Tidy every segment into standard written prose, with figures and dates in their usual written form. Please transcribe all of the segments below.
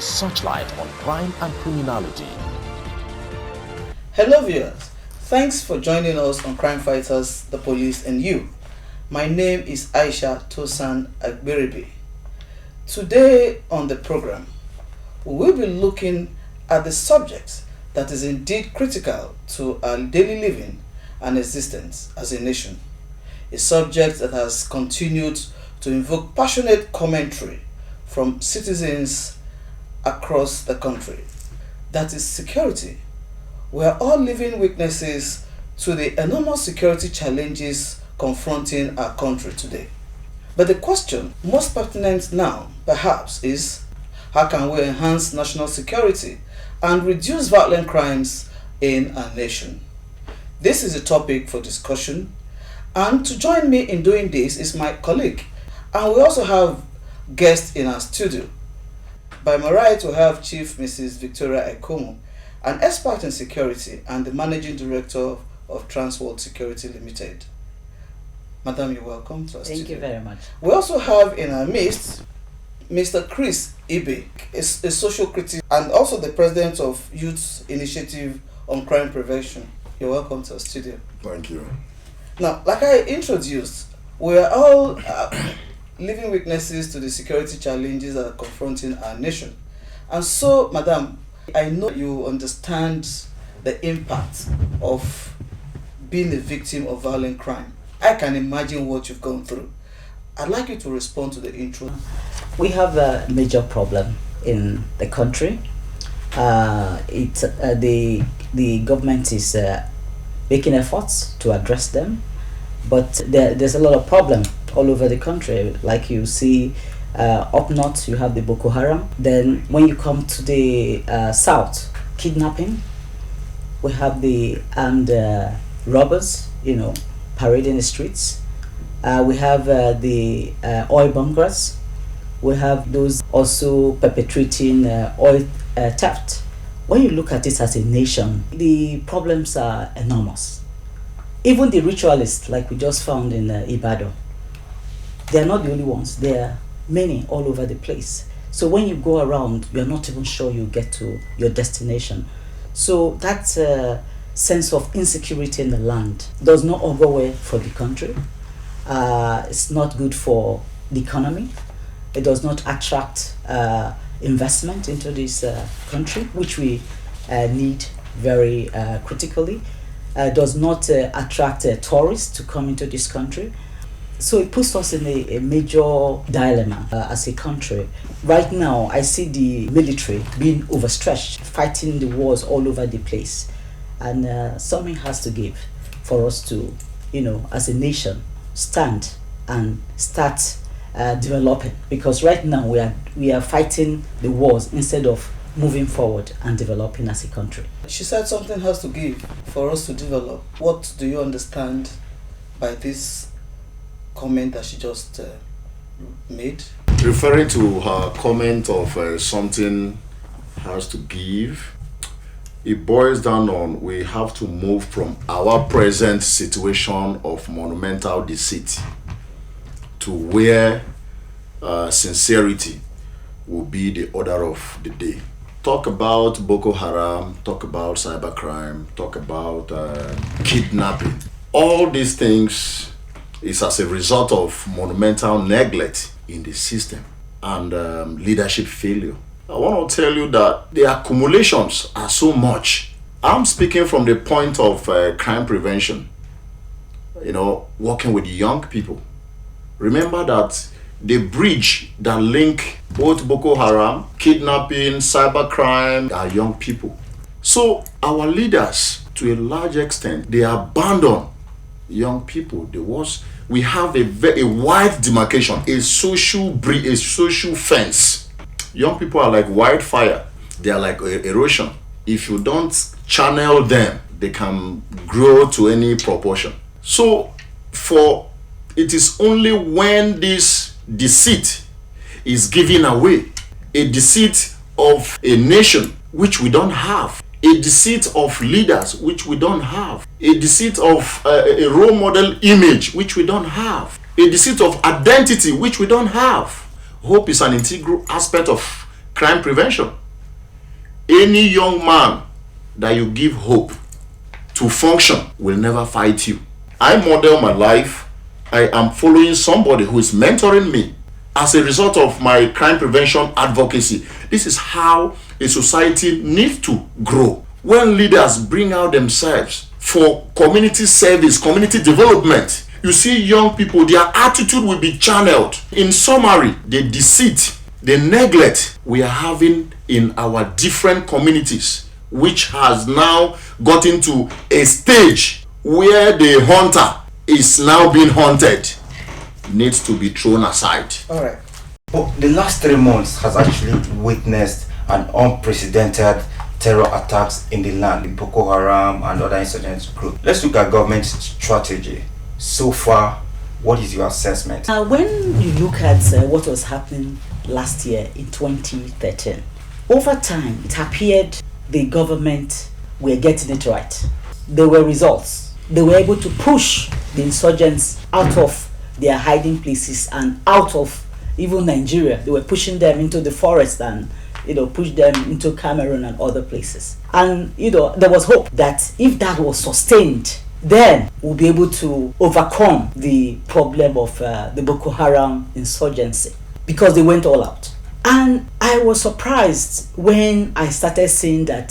searchlight on crime and criminality. Hello viewers, thanks for joining us on Crime Fighters, the Police and You. My name is Aisha Tosan Agberibi. Today on the program, we will be looking at the subject that is indeed critical to our daily living and existence as a nation. A subject that has continued to invoke passionate commentary from citizens across the country. That is security. We are all living witnesses to the enormous security challenges confronting our country today. But the question most pertinent now, perhaps, is how can we enhance national security and reduce violent crimes in our nation? This is a topic for discussion, and to join me in doing this is my colleague, and we also have guests in our studio. By my right, we have Chief Mrs. Victoria Ekomo, an expert in security and the Managing Director of Transworld Security Limited. Madam, you're welcome to our studio. Thank you very much. We also have in our midst Mr. Chris Ibe, a social critic and also the President of Youth Initiative on Crime Prevention. You're welcome to our studio. Thank you. Now, like I introduced, we are all living witnesses to the security challenges that are confronting our nation. And so, Madam, I know you understand the impact of being a victim of violent crime. I can imagine what you've gone through. I'd like you to respond to the intro. We have a major problem in the country. The government is making efforts to address them, but there's a lot of problem all over the country. Like you see, up north you have the Boko Haram. Then when you come to the south, kidnapping. We have the armed robbers, parading the streets. We have the oil bunkers. We have those also perpetrating oil theft. When you look at it as a nation, the problems are enormous. Even the ritualists, like we just found in Ibadan, they are not the only ones. There are many all over the place. So when you go around, you're not even sure you get to your destination. So that sense of insecurity in the land does not augur well for the country. It's not good for the economy. It does not attract investment into this country, which we need very critically. Does not attract tourists to come into this country. So it puts us in a major dilemma as a country. Right now, I see the military being overstretched, fighting the wars all over the place. And something has to give for us to, as a nation, stand and start developing. Because right now we are fighting the wars instead of moving forward and developing as a country. She said something has to give for us to develop. What do you understand by this comment that she just made? Referring to her comment of something has to give, it boils down on we have to move from our present situation of monumental deceit to where sincerity will be the order of the day. Talk about Boko Haram, talk about cybercrime, talk about kidnapping. All these things is as a result of monumental neglect in the system and leadership failure. I want to tell you that the accumulations are so much. I'm speaking from the point of crime prevention, working with young people. Remember that the bridge that link both Boko Haram, kidnapping, cybercrime are young people. So our leaders, to a large extent, they abandon young people. We have a very wide demarcation, a social fence. Young people are like wildfire. They are like erosion. If you don't channel them, they can grow to any proportion. So it is only when this deceit is given away, a deceit of a nation which we don't have, a deceit of leaders which we don't have, a deceit of a role model image which we don't have, a deceit of identity which we don't have. Hope is an integral aspect of crime prevention. Any young man that you give hope to function will never fight you. I model my life. I am following somebody who is mentoring me as a result of my crime prevention advocacy. This is how a society needs to grow. When leaders bring out themselves for community service, community development, you see young people, their attitude will be channeled. In summary, the deceit, the neglect we are having in our different communities, which has now gotten to a stage where the hunter is now being hunted, needs to be thrown aside. All right. But the last 3 months has actually witnessed an unprecedented terror attacks in the land, the Boko Haram and other insurgent groups. Let's look at government strategy. So far, what is your assessment? When you look at what was happening last year in 2013, over time it appeared the government were getting it right. There were results. They were able to push the insurgents out of their hiding places and out of even Nigeria. They were pushing them into the forest and push them into Cameroon and other places. And there was hope that if that was sustained, then we'll be able to overcome the problem of the Boko Haram insurgency, because they went all out. And I was surprised when I started seeing that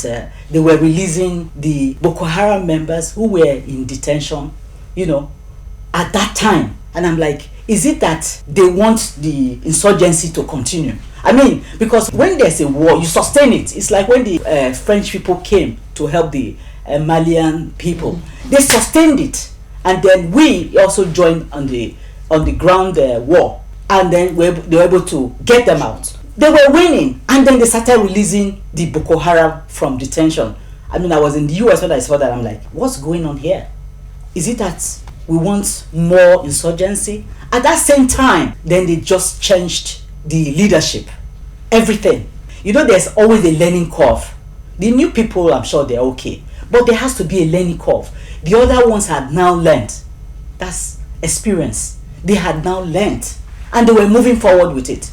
they were releasing the Boko Haram members who were in detention, at that time. And I'm like, is it that they want the insurgency to continue? I mean, because when there's a war, you sustain it. It's like when the French people came to help the Malian people. They sustained it. And then we also joined on the ground war. And then they were able to get them out. They were winning. And then they started releasing the Boko Haram from detention. I mean, I was in the US when I saw that. I'm like, what's going on here? Is it that we want more insurgency? At that same time, then they just changed the leadership, everything. There's always a learning curve. The new people, I'm sure they're okay, but there has to be a learning curve. The other ones had now learned. That's experience. They had now learned, and they were moving forward with it.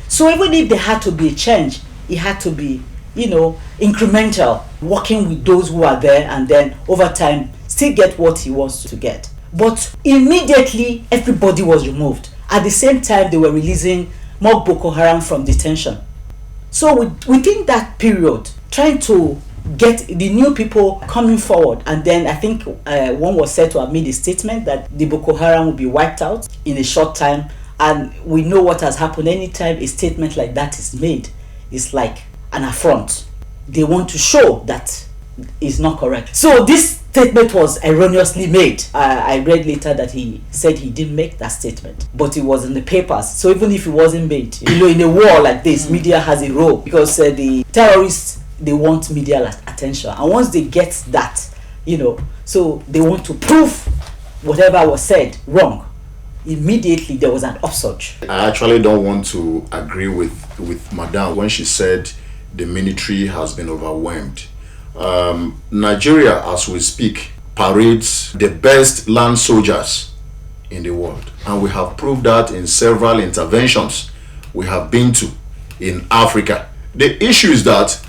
So even if there had to be a change, it had to be, incremental, working with those who are there, and then over time, still get what he wants to get. But immediately, everybody was removed. At the same time, they were releasing more Boko Haram from detention. So within that period, trying to get the new people coming forward, and then I think one was said to have made a statement that the Boko Haram will be wiped out in a short time. And we know what has happened. Anytime a statement like that is made, it's like an affront. They want to show that it's not correct. So this statement was erroneously made. I read later that he said he didn't make that statement, but it was in the papers. So even if it wasn't made, in a war like this, media has a role, because the terrorists, they want media attention, and once they get that, so they want to prove whatever was said wrong. Immediately there was an upsurge. I actually don't want to agree with Madame when she said the military has been overwhelmed. Nigeria, as we speak, parades the best land soldiers in the world, and we have proved that in several interventions we have been to in Africa. The issue is that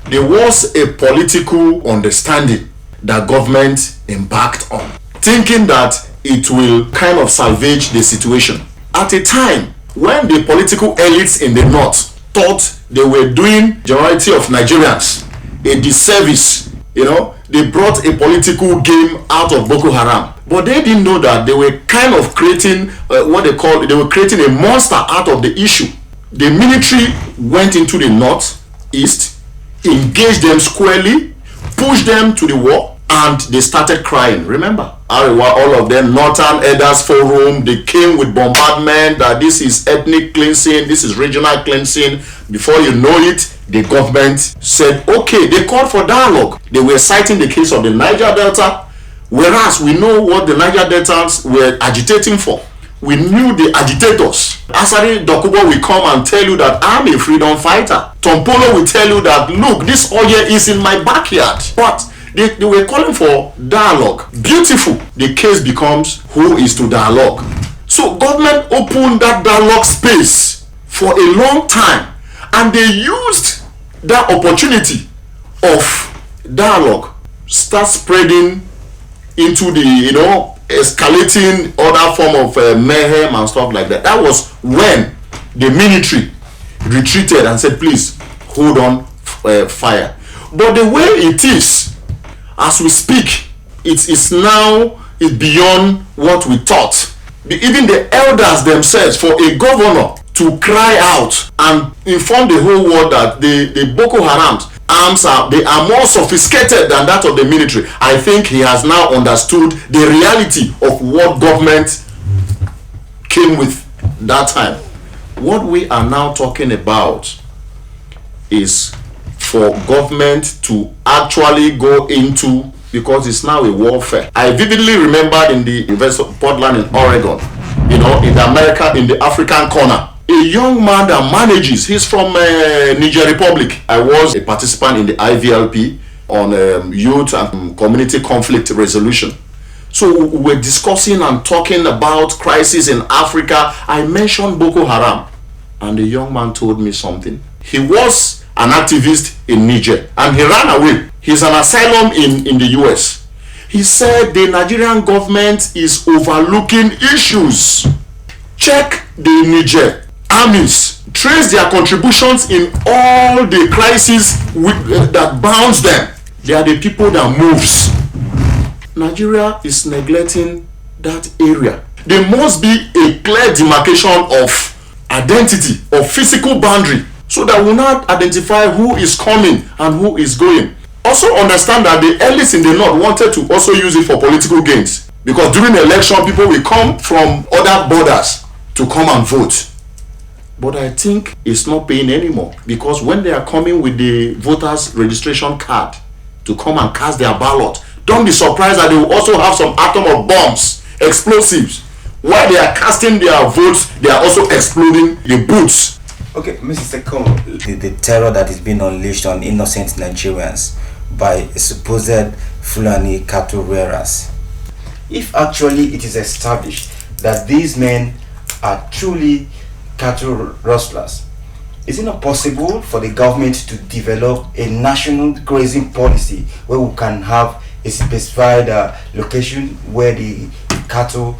there was a political understanding that government embarked on, thinking that it will kind of salvage the situation at a time when the political elites in the north thought they were doing majority of Nigerians a disservice. They brought a political game out of Boko Haram, but they didn't know that they were kind of creating they were creating a monster out of the issue. The military went into the northeast, engaged them squarely, pushed them to the war, and they started crying. Remember, all of them, Northern Elders Forum, they came with bombardment that this is ethnic cleansing, this is regional cleansing. Before you know it, the government said, okay, they called for dialogue. They were citing the case of the Niger Delta, whereas we know what the Niger Deltans were agitating for. We knew the agitators. Asari Dokubo will come and tell you that I'm a freedom fighter. Tompolo will tell you that, look, this oil is in my backyard. But they were calling for dialogue. Beautiful. The case becomes, who is to dialogue? So government opened that dialogue space for a long time. And they used that opportunity of dialogue, start spreading into the, escalating other form of mayhem and stuff like that. That was when the military retreated and said, please hold on fire. But the way it is, as we speak, it's beyond what we thought. Even the elders themselves, for a governor to cry out and inform the whole world that the Boko Haram arms are more sophisticated than that of the military. I think he has now understood the reality of what government came with that time. What we are now talking about is for government to actually go into, because it's now a warfare. I vividly remembered in the University of Portland in Oregon, in the African corner, a young man that manages, he's from Niger Republic. I was a participant in the IVLP on youth and community conflict resolution. So we were discussing and talking about crisis in Africa. I mentioned Boko Haram, and the young man told me something. He was an activist in Niger and he ran away. He's an asylum in the US. He said the Nigerian government is overlooking issues. Check the Niger armies, trace their contributions in all the crises that bounds them. They are the people that moves. Nigeria is neglecting that area. There must be a clear demarcation of identity, of physical boundary, so that we not identify who is coming and who is going. Also understand that the elites in the north wanted to also use it for political gains, because during the election people will come from other borders to come and vote. But I think it's not paying anymore, because when they are coming with the voters registration card to come and cast their ballot, don't be surprised that they will also have some atom of bombs, explosives. While they are casting their votes, they are also exploding the booths. Okay, Mr. Sekom, the terror that is being unleashed on innocent Nigerians by supposed Fulani cattle rearers. If actually it is established that these men are truly cattle rustlers, is it not possible for the government to develop a national grazing policy where we can have a specified location where the cattle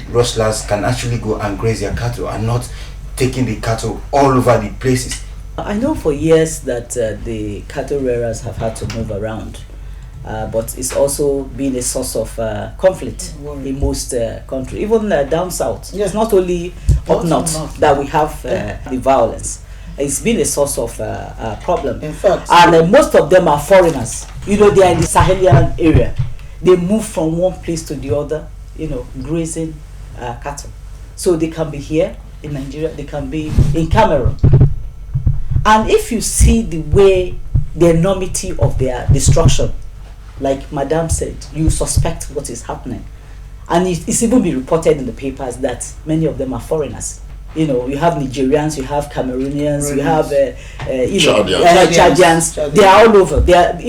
rustlers can actually go and graze their cattle, and not taking the cattle all over the places? I know for years that the cattle rearers have had to move around, but it's also been a source of conflict in most countries, even down south. It's not only up north that we have the violence. It's been a source of problem. In fact, and most of them are foreigners. They are in the Sahelian area. They move from one place to the other, grazing cattle. So they can be here in Nigeria, they can be in Cameroon. And if you see the way, the enormity of their destruction, like Madame said, you suspect what is happening. And it's even been reported in the papers that many of them are foreigners. You have Nigerians, you have Cameroonians, you have Chadians. They are all over. They are,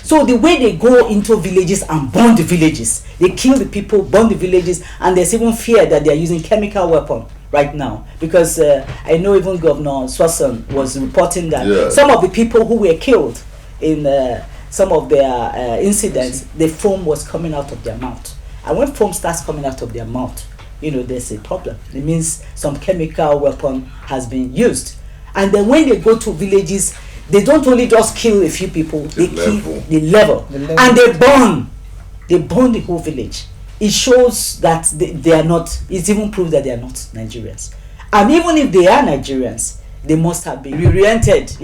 So the way they go into villages and burn the villages, they kill the people, burn the villages, and there's even fear that they are using chemical weapon right now, because I know even Governor Swanson was reporting that some of the people who were killed in some of their incidents, the foam was coming out of their mouth. And when foam starts coming out of their mouth, there's a problem. It means some chemical weapon has been used. And then when they go to villages, they don't only just kill a few people, they kill the level. And they burn the whole village. It shows that they are not, it's even proof that they are not Nigerians. And even if they are Nigerians, they must have been reoriented,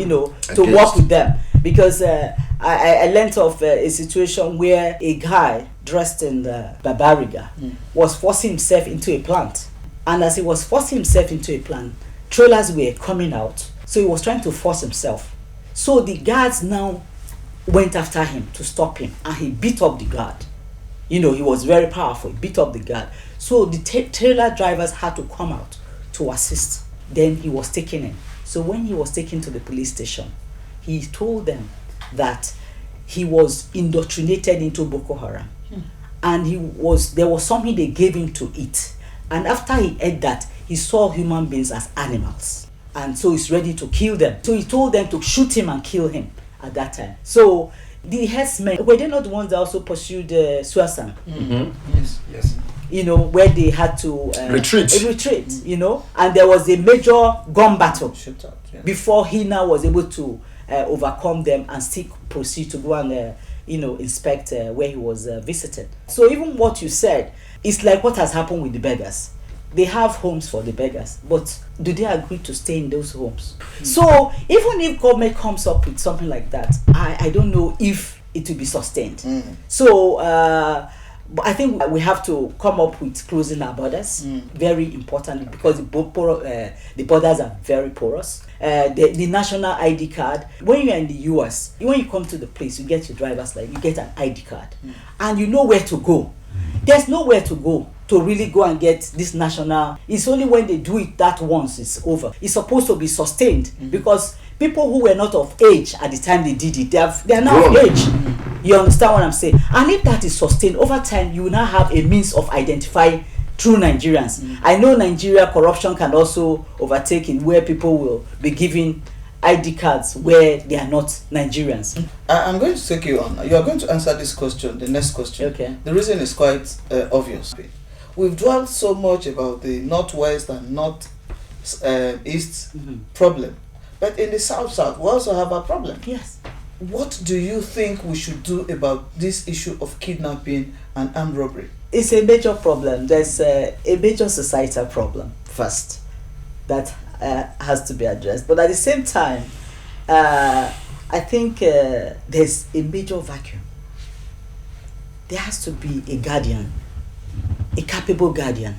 to work with them. Because I learned of a situation where a guy dressed in the Babariga was forcing himself into a plant. And as he was forcing himself into a plant, trailers were coming out. So he was trying to force himself. So the guards now went after him to stop him, and he beat up the guard. He was very powerful. He beat up the guard. So the trailer drivers had to come out to assist. Then he was taken in. So when he was taken to the police station, he told them that he was indoctrinated into Boko Haram. And there was something they gave him to eat. And after he ate that, he saw human beings as animals. and so he's ready to kill them. So he told them to shoot him and kill him at that time. So the herdsmen, were they not the ones that also pursued Swasan? Yes. You know, where they had to retreat, you know, and there was a major gun battle Shootout, yeah. before he now was able to overcome them and still proceed to go and inspect where he was visited. So even what you said is like what has happened with the beggars. They have homes for the beggars, but do they agree to stay in those homes? So even if government comes up with something like that, I don't know if it will be sustained. So but I think we have to come up with closing our borders, very importantly, because the borders are very porous. The national ID card, when you're in the US, when you come to the place, you get your driver's license, you get an ID card, and you know where to go. There's nowhere to go to really go and get this national. It's only when they do it that once it's over. It's supposed to be sustained because people who were not of age at the time they did it, they are now of age. You understand what I'm saying? And if that is sustained over time, you will now have a means of identifying true Nigerians. I know Nigeria corruption can also overtake in where people will be given ID cards where they are not Nigerians. I'm going to take you on. You are going to answer this question, the next question. Okay. The reason is quite obvious. We've dwelled so much about the northwest and northeast problem, but in the south we also have a problem. Yes. What do you think we should do about this issue of kidnapping and armed robbery? It's a major problem. There's a major societal problem first that has to be addressed. But at the same time, I think there's a major vacuum. There has to be a guardian, a capable guardian,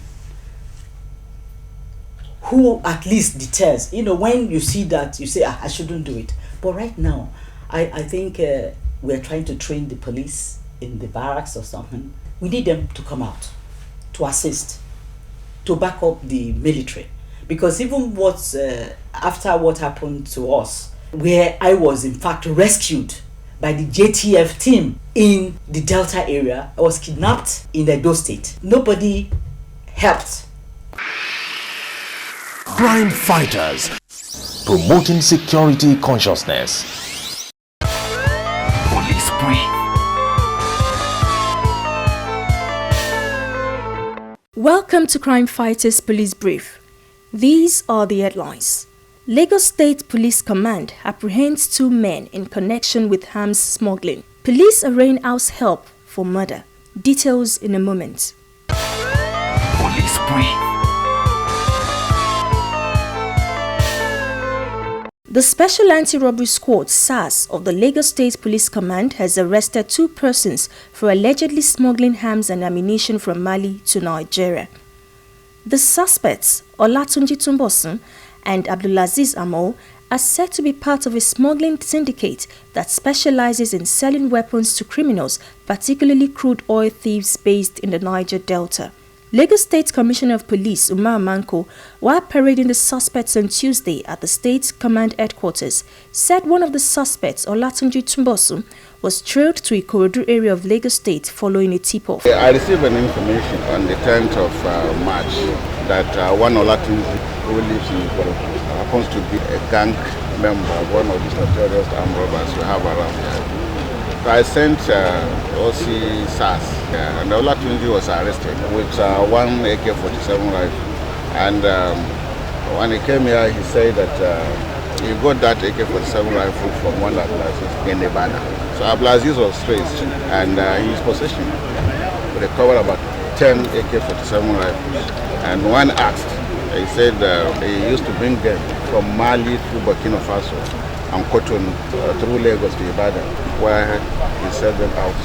who at least deters. You know, when you see that, you say, I shouldn't do it. But right now, I think we're trying to train the police in the barracks or something. We need them to come out, to assist, to back up the military. Because even after what happened to us, where I was in fact rescued by the JTF team in the Delta area, I was kidnapped in Edo State. Nobody helped. Crime fighters, promoting security consciousness. Police brief. Welcome to Crime Fighters Police Brief. These are the headlines. Lagos State Police Command apprehends 2 men in connection with arms smuggling. Police arraign house help for murder. Details in a moment. Police brief. The Special Anti-Robbery Squad (SAS) of the Lagos State Police Command has arrested 2 persons for allegedly smuggling arms and ammunition from Mali to Nigeria. The suspects, Olatunji Tumbosun and Abdulaziz Amo, are said to be part of a smuggling syndicate that specializes in selling weapons to criminals, particularly crude oil thieves based in the Niger Delta. Lagos State Commissioner of Police Umar Manko, while parading the suspects on Tuesday at the state command headquarters, said one of the suspects, Olatunji Tumbosun, was trailed to Ikorodu area of Lagos State following a tip-off. I received an information on the 10th of March that one Olatunji who lives in Ikorodu happens to be a gang member of one of these notorious armed robbers we have around here. So I sent OC SAS, and Olatunji was arrested with one AK-47 rifle. And when he came here, he said that he got that AK-47 rifle from one Abdulaziz in Nevada. So Abdulaziz was traced, and his possession recovered about 10 AK-47 rifles. And when asked, he said he used to bring them from Mali through Burkina Faso and Cotonou through Lagos to Ibadan, where he sent them out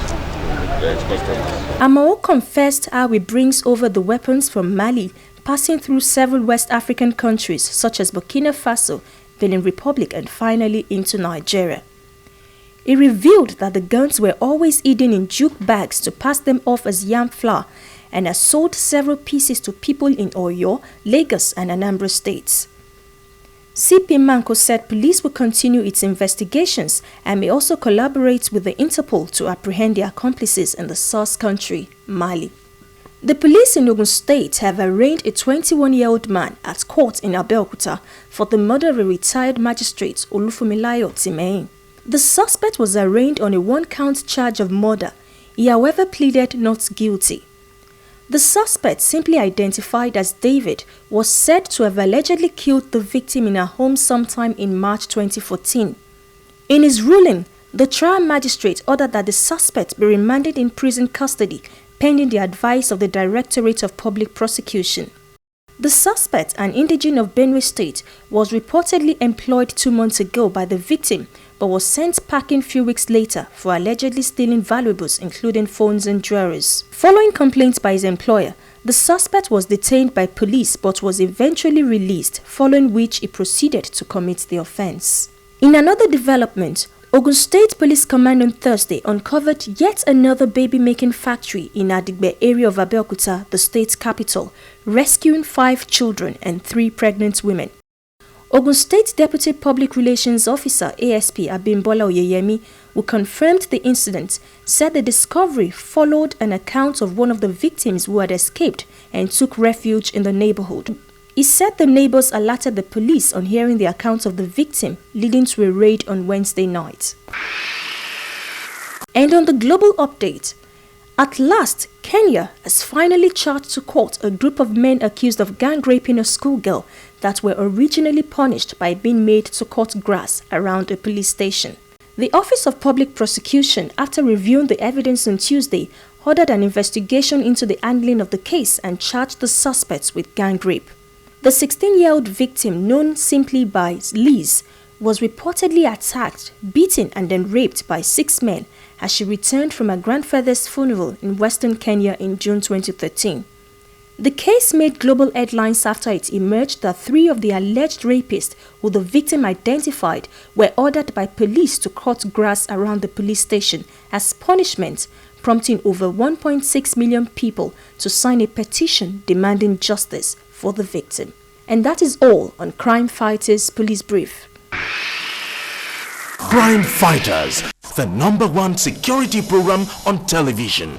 to his customers. Amao confessed how he brings over the weapons from Mali, passing through several West African countries such as Burkina Faso, Benin Republic, and finally into Nigeria. He revealed that the guns were always hidden in juke bags to pass them off as yam flour, and has sold several pieces to people in Oyo, Lagos, and Anambra states. CP Manko said police will continue its investigations and may also collaborate with the Interpol to apprehend the accomplices in the source country, Mali. The police in Ogun State have arraigned a 21-year-old man at court in Abeokuta for the murder of a retired magistrate, Olufumilayo Timehin. The suspect was arraigned on a one-count charge of murder. He, however, pleaded not guilty. The suspect, simply identified as David, was said to have allegedly killed the victim in her home sometime in March 2014. In his ruling, the trial magistrate ordered that the suspect be remanded in prison custody pending the advice of the Directorate of Public Prosecution. The suspect, an indigene of Benue State, was reportedly employed 2 months ago by the victim but was sent packing few weeks later for allegedly stealing valuables including phones and jewelries. Following complaints by his employer, the suspect was detained by police but was eventually released, following which he proceeded to commit the offense. In another development, Ogun State Police Command on Thursday uncovered yet another baby-making factory in Adigbe area of Abeokuta, the state's capital, rescuing 5 children and 3 pregnant women. Ogun State Deputy Public Relations Officer ASP Abimbola Oyeyemi, who confirmed the incident, said the discovery followed an account of one of the victims who had escaped and took refuge in the neighborhood. He said the neighbors alerted the police on hearing the account of the victim, leading to a raid on Wednesday night. And on the global update, at last, Kenya has finally charged to court a group of men accused of gang raping a schoolgirl that were originally punished by being made to cut grass around a police station. The Office of Public Prosecution, after reviewing the evidence on Tuesday, ordered an investigation into the handling of the case and charged the suspects with gang rape. The 16-year-old victim, known simply by Liz, was reportedly attacked, beaten and then raped by 6 men as she returned from her grandfather's funeral in western Kenya in June 2013. The case made global headlines after it emerged that 3 of the alleged rapists, who the victim identified, were ordered by police to cut grass around the police station as punishment, prompting over 1.6 million people to sign a petition demanding justice for the victim. And that is all on Crime Fighters Police Brief. Crime Fighters, the #1 security program on television.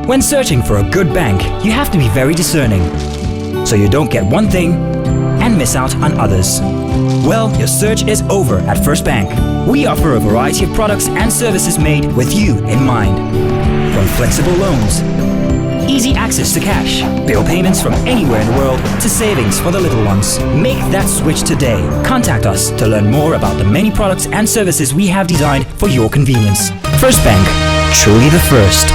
When searching for a good bank, you have to be very discerning. so you don't get one thing and miss out on others. Well, your search is over at First Bank. We offer a variety of products and services made with you in mind. From flexible loans, easy access to cash, bill payments from anywhere in the world, to savings for the little ones. Make that switch today. Contact us to learn more about the many products and services we have designed for your convenience. First Bank, truly the first.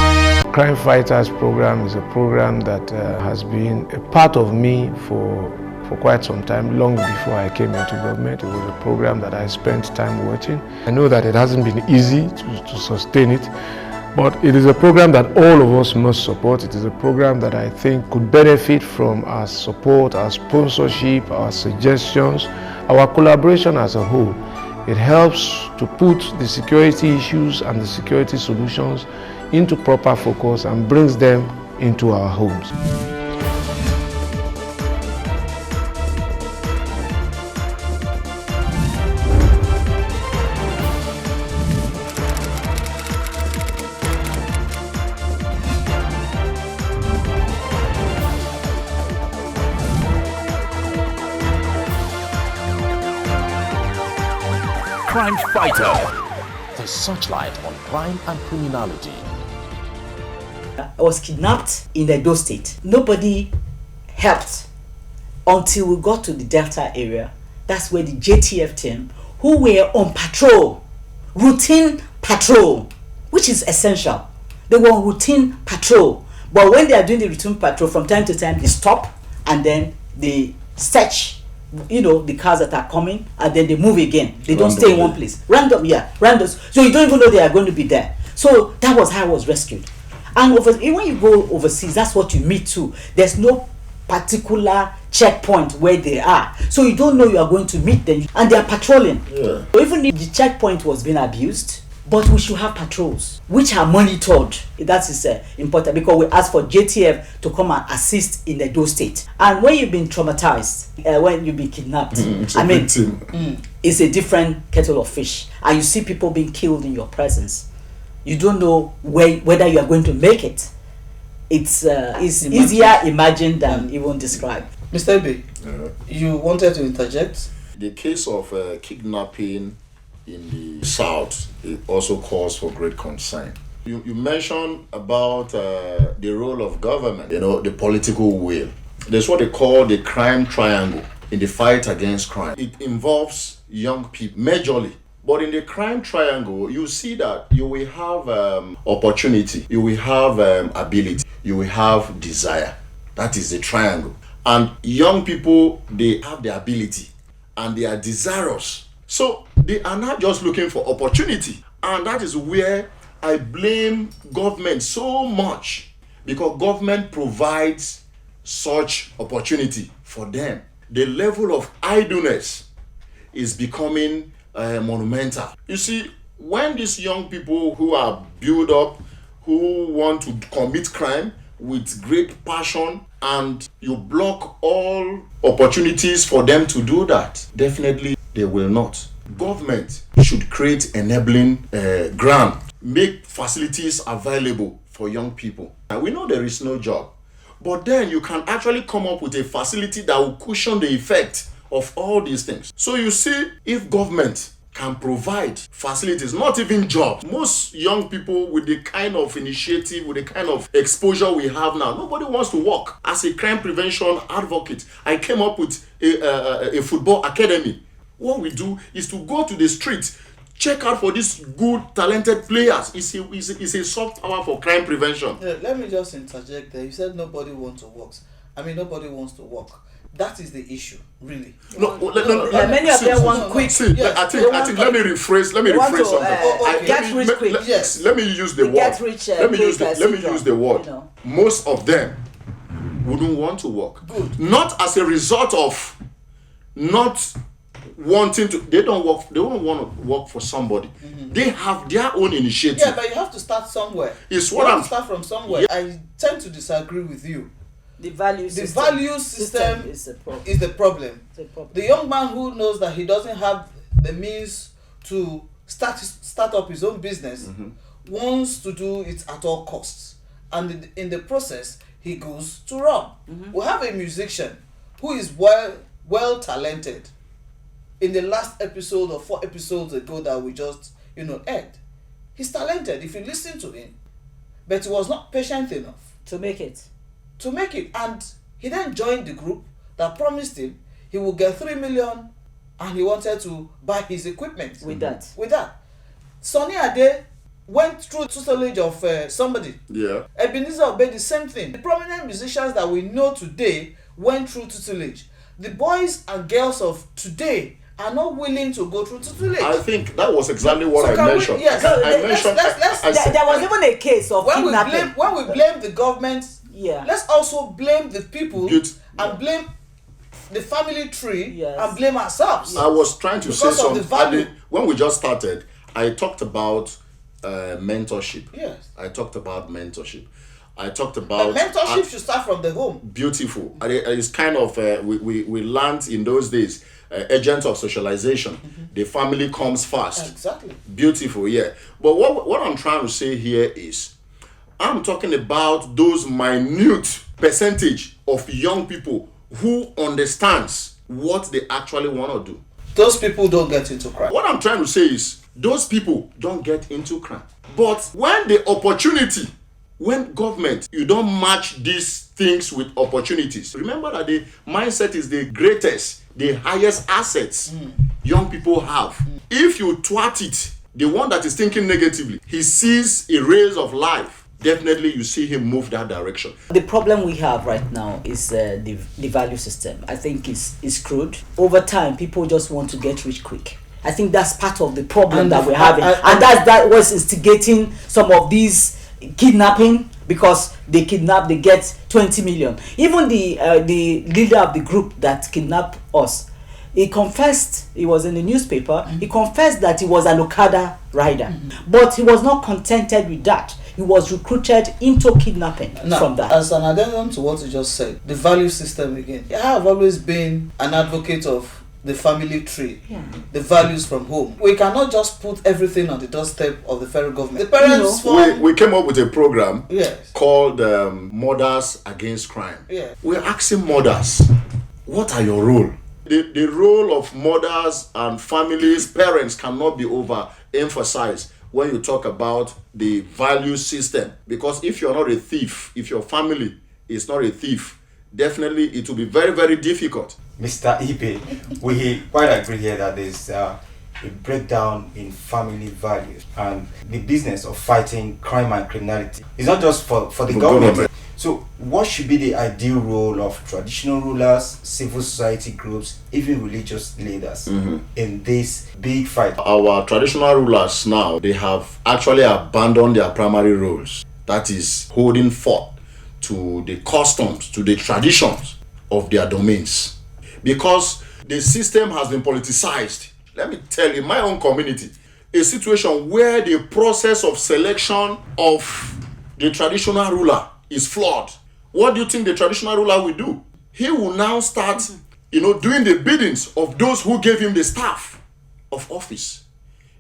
Crime Fighters program is a program that has been a part of me for quite some time, long before I came into government. It was a program that I spent time watching. I know that it hasn't been easy to sustain it, but it is a program that all of us must support. It is a program that I think could benefit from our support, our sponsorship, our suggestions, our collaboration as a whole. It helps to put the security issues and the security solutions into proper focus and brings them into our homes. Crime Fighter, the searchlight on crime and criminality. I was kidnapped in Edo State. Nobody helped until we got to the Delta area. That's where the JTF team, who were on patrol, routine patrol, which is essential. They were on routine patrol. But when they are doing the routine patrol, from time to time, they stop and then they search, the cars that are coming, and then they move again. They don't stay in one place. Random. So you don't even know they are going to be there. So that was how I was rescued. And when you go overseas, that's what you meet too. There's no particular checkpoint where they are. So you don't know you are going to meet them. And they are patrolling. Yeah. So even if the checkpoint was being abused, but we should have patrols which are monitored. That is important, because we ask for JTF to come and assist in the Edo State. And when you've been traumatized, when you've been kidnapped, it's a different kettle of fish. And you see people being killed in your presence. You don't know whether you are going to make it. It's easier imagined than even described. Mr. Ebe, you wanted to interject? The case of kidnapping in the south, it also calls for great concern. You mentioned about the role of government, the political will. There's what they call the crime triangle in the fight against crime. It involves young people majorly. But in the crime triangle, you see that you will have opportunity, you will have ability, you will have desire. That is the triangle. And young people, they have the ability and they are desirous. So they are not just looking for opportunity. And that is where I blame government so much, because government provides such opportunity for them. The level of idleness is becoming monumental. You see, when these young people who are built up, who want to commit crime with great passion, and you block all opportunities for them to do that, definitely they will not. Government should create enabling ground, make facilities available for young people. Now, we know there is no job, but then you can actually come up with a facility that will cushion the effect of all these things. So you see, if government can provide facilities, not even jobs, most young people with the kind of initiative, with the kind of exposure we have now, nobody wants to work. As a crime prevention advocate, I came up with a football academy. What we do is to go to the streets, check out for these good, talented players. It's a soft power for crime prevention. Yeah, let me just interject there. You said nobody wants to work. Nobody wants to work. That is the issue, really. No. Many of them want quick. I think. Let me rephrase something. Get rich quick. Yes. Let me use the word. Let me use the word. Most of them wouldn't want to work. Good. Not as a result of not wanting to. They don't work. They don't want to work for somebody. Mm-hmm. They have their own initiative. Yeah, but you have to start somewhere. Start from somewhere. Yeah. I tend to disagree with you. The value system is the problem. The young man who knows that he doesn't have the means to start up his own business wants to do it at all costs, and in the process he goes to rob. We have a musician who is well talented. In the last episode or 4 episodes ago that we just aired, he's talented if you listen to him, but he was not patient enough to make it, and he then joined the group that promised him he will get 3 million, and he wanted to buy his equipment with that. Sonny Ade went through tutelage of somebody. Yeah. Ebenezer Obey, the same thing. The prominent musicians that we know today went through tutelage. The boys and girls of today are not willing to go through tutelage. I think that was exactly what I mentioned. Yes, there was even a case of kidnapping. When we blame the government, let's also blame the people and blame the family tree and blame ourselves. I was trying to say something. When we just started, I talked about mentorship. Yes. I talked about mentorship. Mentorship should start from the home. Beautiful. It's kind of we learned in those days, agents of socialization. The family comes first. Exactly. Beautiful, yeah. But what I'm trying to say here is, I'm talking about those minute percentage of young people who understands what they actually want to do. Those people don't get into crime. What I'm trying to say is, those people don't get into crime. But when the opportunity, when government, you don't match these things with opportunities. Remember that the mindset is the greatest, the highest assets young people have. If you twat it, the one that is thinking negatively, he sees a rays of life. Definitely you see him move that direction. The problem we have right now is the value system. I think it's screwed. Over time, people just want to get rich quick. I think that's part of the problem that we're having. And that was instigating some of these kidnapping, because they kidnap, they get 20 million. Even the leader of the group that kidnapped us, he confessed, he was in the newspaper, he confessed that he was an Okada rider. But he was not contented with that. He was recruited into kidnapping from that. As an addendum to what you just said, the value system again. I have always been an advocate of the family tree, the values from home. We cannot just put everything on the doorstep of the federal government. The parents we came up with a program called Mothers Against Crime. We're asking mothers, what are your role? The role of mothers and families, parents cannot be overemphasized when you talk about the value system. Because if you're not a thief, if your family is not a thief, definitely it will be very, very difficult. Mr. Ibe, we quite agree here that there's a breakdown in family values, and the business of fighting crime and criminality is not just for the government. So what should be the ideal role of traditional rulers, civil society groups, even religious leaders in this big fight? Our traditional rulers now, they have actually abandoned their primary roles. That is holding forth to the customs, to the traditions of their domains. Because the system has been politicized. Let me tell you, in my own community, a situation where the process of selection of the traditional ruler is flawed. What do you think the traditional ruler will do? He will now start, doing the biddings of those who gave him the staff of office.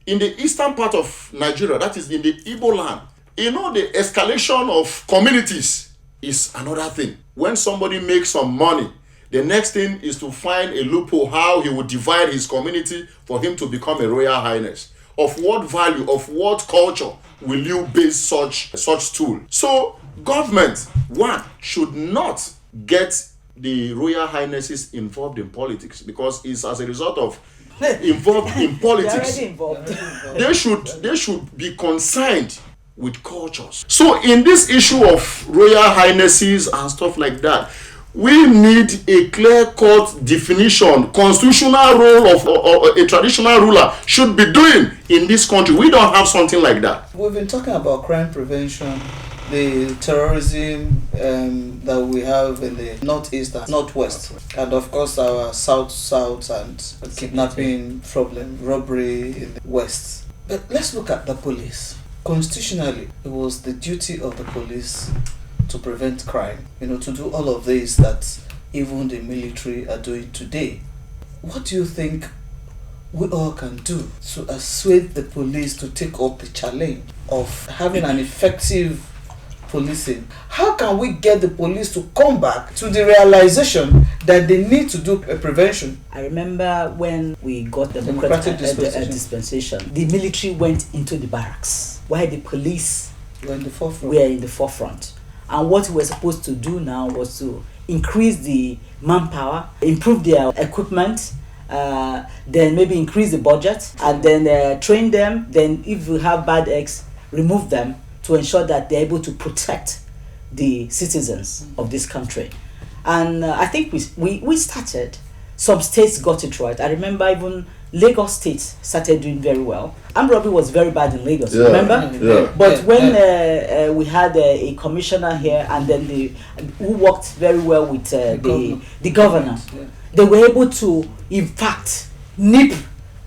In the eastern part of Nigeria, that is in the Igbo land, the escalation of communities is another thing. When somebody makes some money, the next thing is to find a loophole how he would divide his community for him to become a royal highness. Of what value, of what culture will you base such tool? So government, one, should not get the royal highnesses involved in politics, because it's as a result of involved in politics. They should be concerned with cultures. So in this issue of royal highnesses and stuff like that, we need a clear-cut definition, constitutional role of a traditional ruler should be doing in this country. We don't have something like that. We've been talking about crime prevention, the terrorism that we have in the northeast and northwest, and of course our south and kidnapping problem, robbery in the west. But let's look at the police. Constitutionally, it was the duty of the police to prevent crime, to do all of this that even the military are doing today. What do you think we all can do to assuage the police to take up the challenge of having an effective policing. How can we get the police to come back to the realization that they need to do a prevention? I remember when we got the Democratic dispensation, the military went into the barracks while the police were in the forefront. And what we were supposed to do now was to increase the manpower, improve their equipment, then maybe increase the budget, and then train them. Then if we have bad eggs, remove them to ensure that they're able to protect the citizens of this country. And I think we started. Some states got it right. I remember even Lagos State started doing very well. Armed robbery was very bad in Lagos, remember? Yeah. But when we had a commissioner here, and then who worked very well with the governor, they were able to, in fact, nip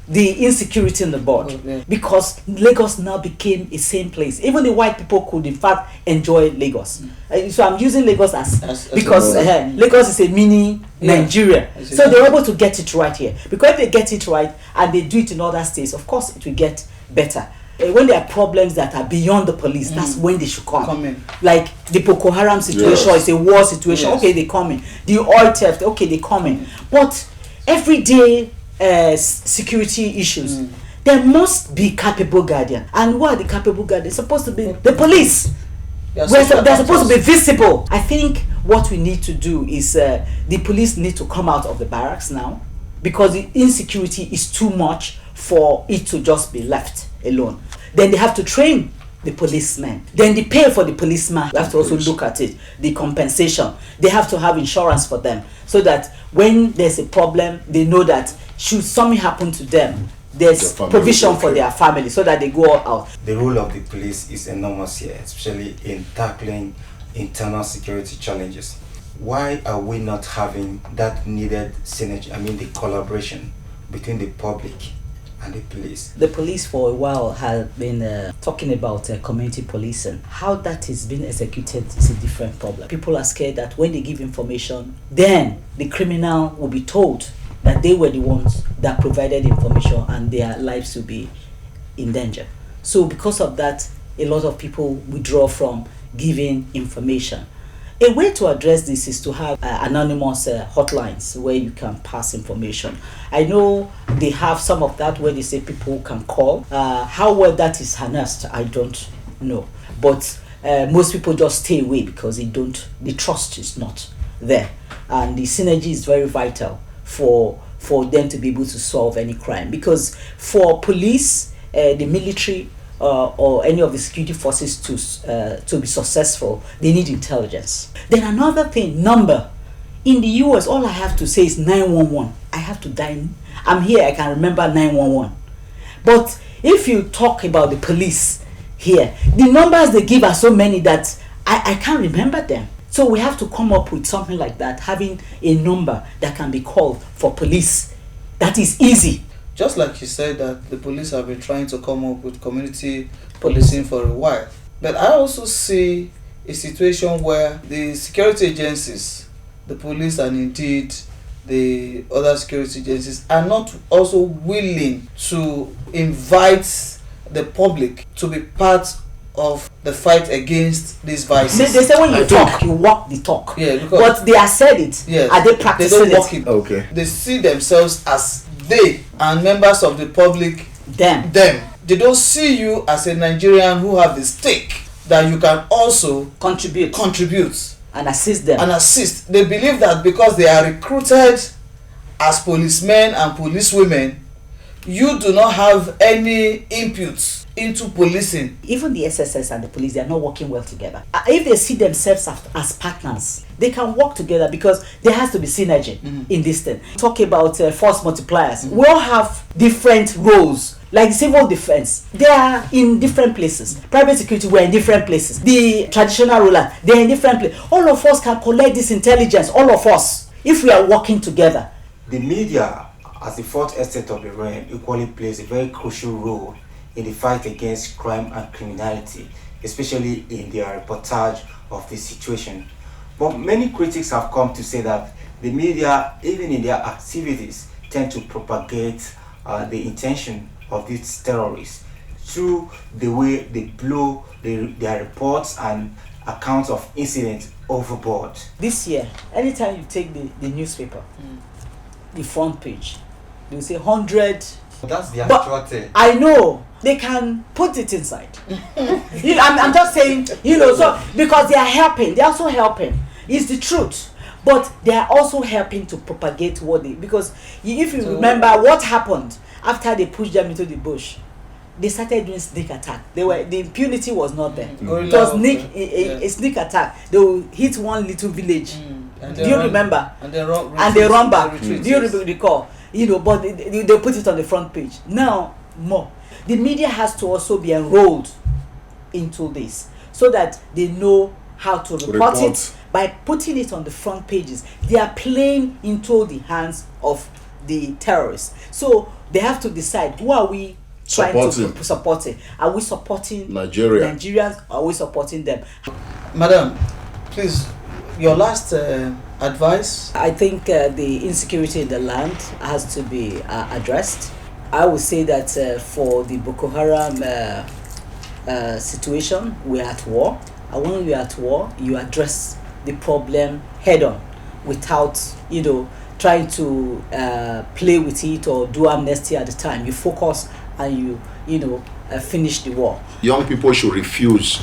the insecurity in the bud, because Lagos now became a same place. Even the white people could, in fact, enjoy Lagos. So I'm using Lagos as because Lagos is a mini Nigeria. So they were able to get it right here. Because if they get it right and they do it in other states, of course it will get better. When there are problems that are beyond the police, that's when they should come in. Like the Boko Haram situation is a war situation. Okay, they come in. The oil theft, okay, they come in. But everyday security issues, there must be capable guardian. And who are the capable guardians? Supposed to be the police. They're supposed to be visible. I think what we need to do is the police need to come out of the barracks now, because the insecurity is too much for it to just be left alone. Then they have to train the policemen. Then they pay for the policeman. We have to also look at it. The compensation. They have to have insurance for them, so that when there's a problem, they know that should something happen to them, there's provision for their family, so that they go out. The role of the police is enormous here, especially in tackling internal security challenges. Why are we not having that needed synergy, the collaboration between the public and the police? The police for a while have been talking about community policing. How that is being executed is a different problem. People are scared that when they give information, then the criminal will be told that they were the ones that provided information and their lives will be in danger. So because of that, a lot of people withdraw from giving information. A way to address this is to have anonymous hotlines where you can pass information. I know they have some of that where they say people can call. How well that is harnessed, I don't know. But most people just stay away because the trust is not there. And the synergy is very vital for them to be able to solve any crime. Because for police, the military, or any of the security forces to be successful, they need intelligence. Then another thing, number. In the US, all I have to say is 911. I have to dial. I'm here, I can remember 911. But if you talk about the police here, the numbers they give are so many that I can't remember them. So we have to come up with something like that, having a number that can be called for police. That is easy. Just like you said that the police have been trying to come up with community policing for a while. But I also see a situation where the security agencies, the police and indeed the other security agencies are not also willing to invite the public to be part of the fight against these vices. They say when you talk, you walk the talk. Yeah, but they have said it. Yes, are they practicing they don't walk it? Okay. They see themselves as they and members of the public them. They don't see you as a Nigerian who have the stake that you can also contribute and assist them. They believe that because they are recruited as policemen and policewomen, you do not have any inputs into policing. Even the SSS and the police, they are not working well together. If they see themselves as partners, they can work together because there has to be synergy in this thing. Talk about force multipliers. We all have different roles. Like civil defense, they are in different places. Private security, we're in different places. The traditional ruler, they're in different places. All of us can collect this intelligence, all of us, if we are working together. The media, as the fourth estate of the realm, equally plays a very crucial role in the fight against crime and criminality, especially in their reportage of the situation. But many critics have come to say that the media, even in their activities, tend to propagate the intention of these terrorists through the way they blow their reports and accounts of incidents overboard. This year, anytime you take the newspaper, the front page, they will say 100. That's the actual thing. I know they can put it inside. I'm just saying, so because they are helping, they're also helping. It's the truth. But they are also helping to propagate because if you remember what happened after they pushed them into the bush, they started doing sneak attack. The impunity was not there. It was a sneak attack. They will hit one little village. Do you remember? And they run back. Do you recall? But they put it on the front page. Now more. The media has to also be enrolled into this so that they know how to report it. By putting it on the front pages, they are playing into the hands of the terrorists. So they have to decide, who are we supporting? Are we supporting Nigerians? Or are we supporting them? Madam, please, your last advice? I think the insecurity in the land has to be addressed. I would say that for the Boko Haram situation, we are at war. And when we are at war, you address the problem head on without trying to play with it or do amnesty at the time. You focus and you finish the war. Young people should refuse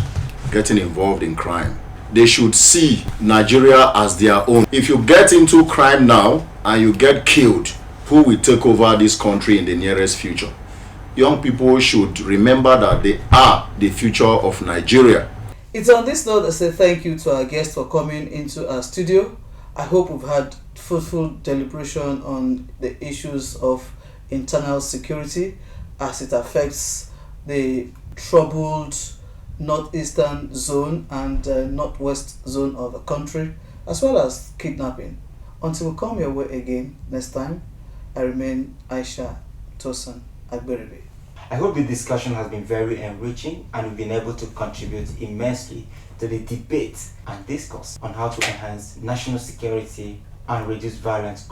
getting involved in crime. They should see Nigeria as their own. If you get into crime now and you get killed, who will take over this country in the nearest future? Young people should remember that they are the future of Nigeria. It's on this note I say thank you to our guests for coming into our studio. I hope we've had fruitful deliberation on the issues of internal security as it affects the troubled northeastern zone and northwest zone of the country, as well as kidnapping. Until we come your way again next time, I remain Aisha Tosan Agberibe. I hope the discussion has been very enriching and we've been able to contribute immensely to the debate and discourse on how to enhance national security and reduce violence